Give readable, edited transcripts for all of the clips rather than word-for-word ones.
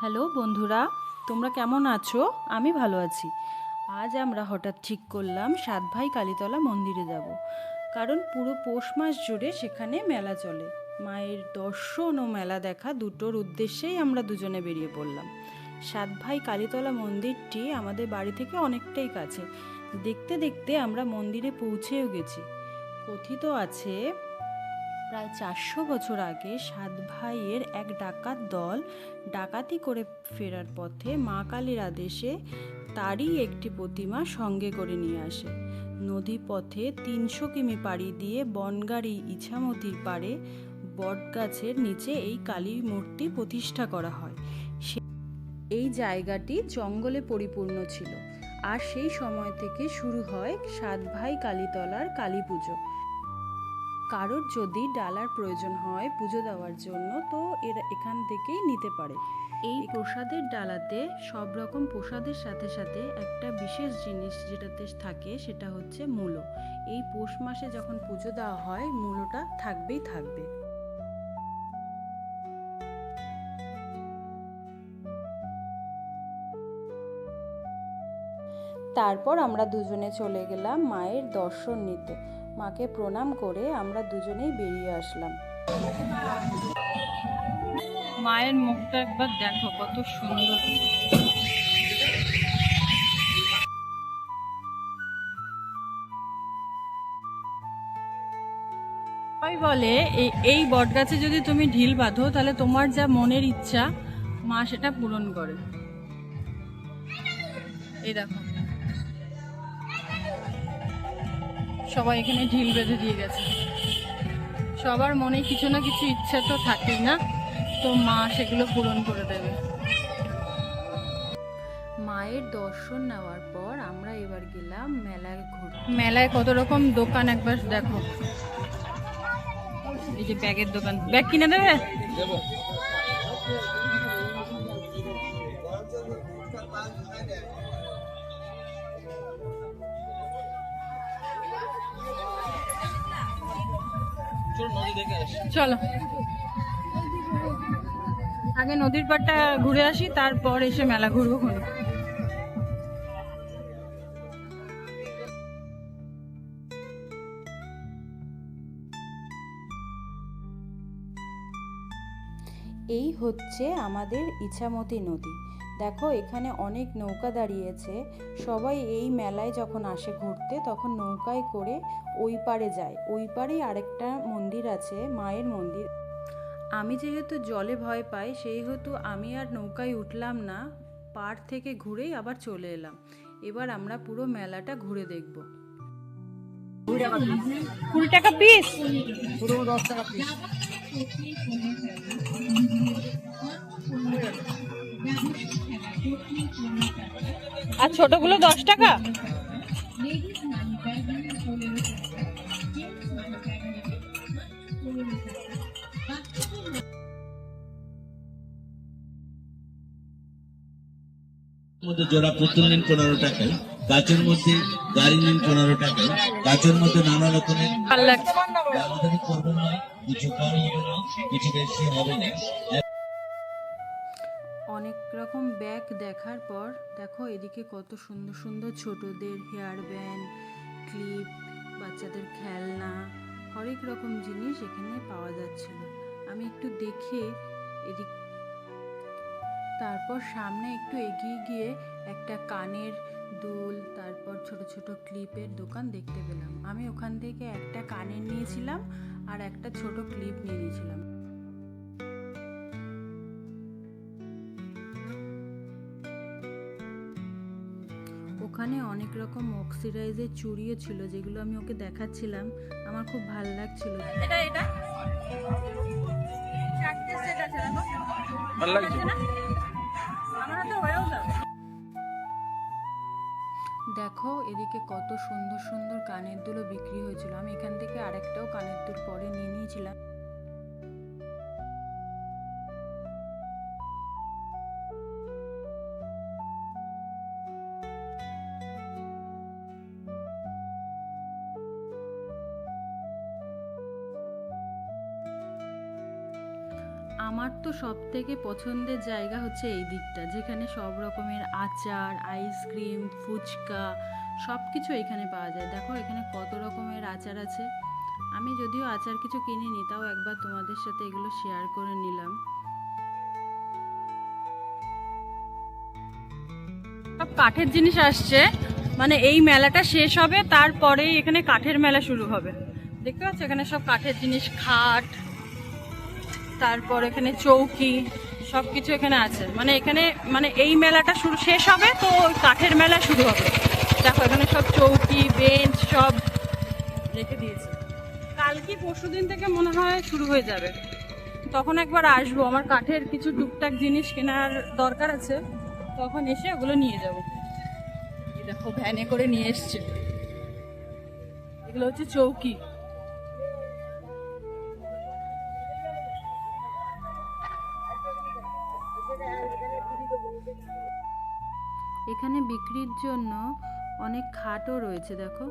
Hello বন্ধুরা, তোমরা কেমন আছো? আমি ভালো আছি। আজ আমরা হঠাৎ ঠিক করলাম সাতভাই কালীতলা মন্দিরে যাব, কারণ পুরো পৌষ মাস জুড়ে সেখানে মেলা চলে। মায়ের দর্শন ও মেলা দেখা দুটোর উদ্দেশ্যেই আমরা দুজনে বেরিয়ে পড়লাম। সাতভাই কালীতলা মন্দিরটি আমাদের বাড়ি থেকে অনেকটাই কাছে। দেখতে দেখতে আমরা মন্দিরে পৌঁছেও গেছি। কথিত আছে প্রায় 400 বছর আগে সাত ভাইয়ের এক ডাকাত দল ডাকাতি করে ফেরার পথে মা কালীর আদেশে তারই একটি প্রতিমা সঙ্গে করে নিয়ে আসে। নদী পথে 300 কিমি পাড়ি দিয়ে বনগাড়ি ইছামতির পাড়ে বটগাছের নিচে এই কালী মূর্তি প্রতিষ্ঠা করা হয়। এই জায়গাটি জঙ্গলে পরিপূর্ণ ছিল, আর সেই সময় থেকে শুরু হয় সাত ভাই কালীতলার কালী পুজো। কারোর যদি ডালার প্রয়োজন হয় পুজো দেওয়ার জন্য, তো এরা এখান থেকেই নিতে পারে। এই প্রসাদের ডালাতে সব রকম প্রসাদের সাথে সাথে একটা বিশেষ জিনিস যেটাতে থাকে সেটা হচ্ছে মূলো। এই পৌষ মাসে যখন পুজো দেওয়া হয় মূলোটা থাকবেই থাকবে। তারপর আমরা দুজনে চলে গেলাম মায়ের দর্শন নিতে। মাকে প্রণাম করে আমরা দুজনেই বেরিয়ে আসলাম। মায়ের মুখটা একবার দেখো, কত সুন্দর। সবাই বলে এই বটগাছে যদি তুমি ঢিল বাঁধো তাহলে তোমার যা মনের ইচ্ছা মা সেটা পূরণ করে। এই দেখো, সবাই এখানে ঢিল বেঁধে দিয়ে গেছে। সবার মনে কিছু না কিছু ইচ্ছা তো থাকেই না, তো মা সেগুলো পূরণ করে দেবে। মায়ের দর্শন নেওয়ার পর আমরা এবার গেলাম মেলায় ঘুরতে। মেলায় কত রকম দোকান একবার দেখো। এই যে ব্যাগের দোকান, ব্যাগ কিনে দেবে? চলো আগে নদীর পাড়টা ঘুরে আসি, তারপর এসে মেলা ঘুরবো। এই হচ্ছে আমাদের ইছামতি নদী। দেখো এখানে অনেক নৌকা দাঁড়িয়েছে। সবাই এই মেলায় যখন আসে ঘুরতে তখন নৌকায় করে ওই পারে যায়। ওই পারেই আরেকটা মন্দির আছে, মায়ের মন্দির। আমি যেহেতু জলে ভয় পাই সেহেতু আমি আর নৌকায় উঠলাম না, পাড় থেকে ঘুরেই আবার চলে এলাম। এবার আমরা পুরো মেলাটা ঘুরে দেখব। 20 টাকা পিস, পুরো 10 টাকা পিস। আর ছোটগুলো 10 টাকা। মধ্যে জোড়া পুতুল নিন 15 টাকায়, গাছের মধ্যে গাড়ি নিন 15 টাকায়, গাছের মধ্যে নানা রকমের দামাদামি করবেন না, কিছু কম হবে না, কিছু বেশি হবে না। অনেক রকম ব্যাগ দেখার পর দেখো এদিকে কত সুন্দর সুন্দর ছোটদের হেয়ার ব্যান্ড, ক্লিপ, বাচ্চাদের খেলনা, হরেক রকম জিনিস এখানে পাওয়া যাচ্ছিল। আমি একটু দেখে এদিক, তারপর সামনে একটু এগিয়ে গিয়ে একটা কানের দুল, তারপর ছোট ছোট ক্লিপের দোকান দেখতে পেলাম। আমি ওখান থেকে একটা কানের নিয়েছিলাম আর একটা ছোট ক্লিপ নিয়ে নিয়েছিলাম। ওখানে অনেক রকম অক্সিডাইজের চুড়িও ছিল, যেগুলো আমি ওকে দেখাচ্ছিলাম। আমার খুব ভালো লাগছিল। এটা এটা চারটে সেট আছে, দেখো ভালো লাগছে না? আমার হাতে হয়েও যাবে। দেখো এদিকে কত সুন্দর সুন্দর কানের দুলও বিক্রি হয়েছিল। আমি এখান থেকে আরেকটাও কানের দুল পরে নিয়ে নিয়েছিলাম। আমার তো সব থেকে পছন্দের জায়গা হচ্ছে এই দিকটা, যেখানে সব রকমের আচার, আইসক্রিম, ফুচকা সব কিছু এখানে পাওয়া যায়। দেখো এখানে কত রকমের আচার আছে। আমি যদিও আচার কিছু কিনিনি, তাও একবার তোমাদের সাথে এগুলো শেয়ার করে নিলাম। সব কাঠের জিনিস আসছে, মানে এই মেলাটা শেষ হবে তারপরেই এখানে কাঠের মেলা শুরু হবে। দেখতে পাচ্ছ এখানে সব কাঠের জিনিস, খাট, তারপর এখানে চৌকি, সব কিছু এখানে আছে। মানে এখানে মানে এই মেলাটা শেষ হবে তো কাঠের মেলা শুরু হবে। দেখো এখানে সব চৌকি, বেঞ্চ সব রেখে দিয়েছে। কালকে পরশুদিন থেকে মনে হয় শুরু হয়ে যাবে, তখন একবার আসবো। আমার কাঠের কিছু টুকটাক জিনিস কেনার দরকার আছে, তখন এসে ওগুলো নিয়ে যাব। দেখো ভ্যানে করে নিয়ে এসছে, এগুলো হচ্ছে চৌকি। এখানে বিক্রির জন্য অনেক খাটও রয়েছে দেখো।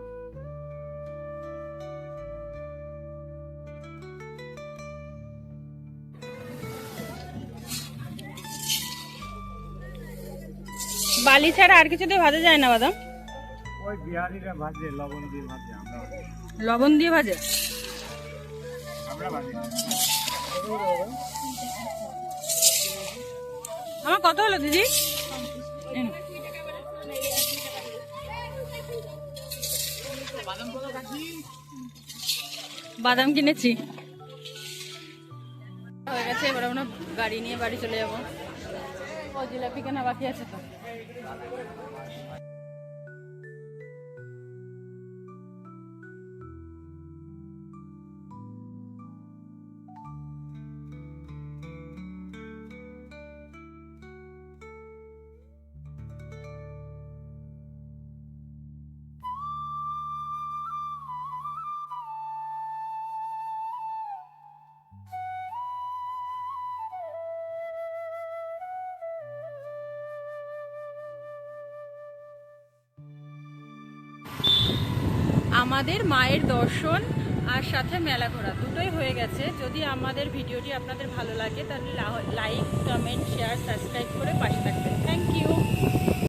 বালি ছাড়া আর কিছু দিয়ে ভাজা যায় না বাদাম? ওই বিহারিরা ভাজে, লবণ দিয়ে ভাজে, লবণ দিয়ে ভাজে? আমরা ভাজি। আমার কত হলো দিদি? বাদাম কিনেছি, হয়ে গেছে। এবার আমরা গাড়ি নিয়ে বাড়ি চলে যাবো। ও জিলাপি কেনা বাকি আছে তো। আমাদের মায়ের দর্শন আর সাথে মেলা ঘোরা দুটোই হয়ে গেছে। যদি আমাদের ভিডিওটি আপনাদের ভালো লাগে তাহলে লাইক, কমেন্ট, শেয়ার, সাবস্ক্রাইব করে পাশে থাকবেন। Thank you.